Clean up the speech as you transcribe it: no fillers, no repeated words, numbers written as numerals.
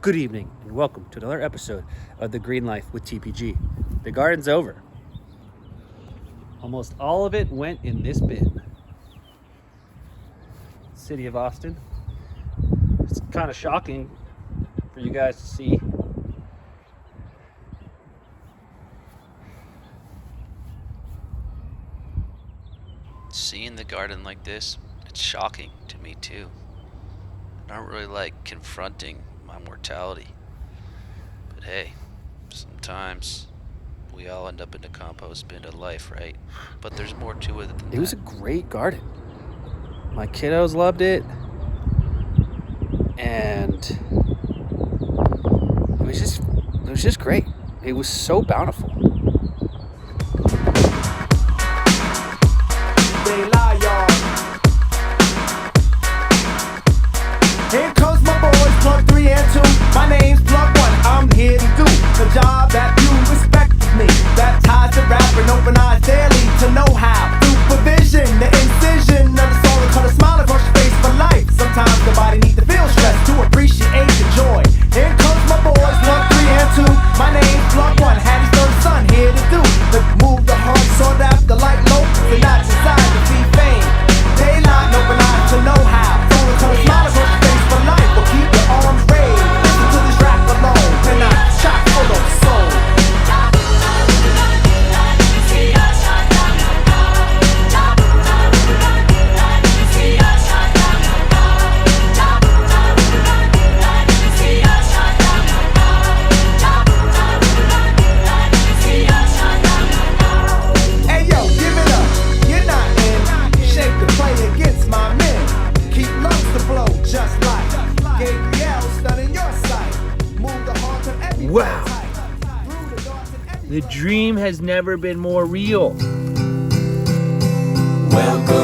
Good evening and welcome to another episode of The Green Life with TPG. The garden's over. Almost all of it went in this bin. City of Austin. It's kind of shocking for you guys to see. Seeing the garden like this, it's shocking to me too. I don't really like confronting my mortality. But hey, sometimes we all end up in the compost bin of life, right? But there's more to it than that. It was a great garden. My kiddos loved it. And it was just great. It was so bountiful. They lie, y'all. Here comes my boys, plug 3 and 2. My name's plug 1. I'm here to do the job that you expect of me. Baptized the rapper, open eyes daily to know how. Supervision, the incision of the soul, and cut a smile across your face for life. Sometimes the body needs to feel stress to appreciate the joy. Here comes my boys, plug 3 and 2. My name's plug 1. Hattie's third son, here to do the move the heart, sought after like locusts, and not desire to see fame. Daylight, open eyes to know how. Soul, and cut a smile across your face for life. Well, keep your arms raised. Listen to this rap alone, and I'm chock full of soul. Hey yo, give it up. You're not in shape to play against my men. Keep lungs to blow just like Gabrielle stunning your sight. Move the heart of every Wow. type. Through the darts and every The dream has never been more real. Welcome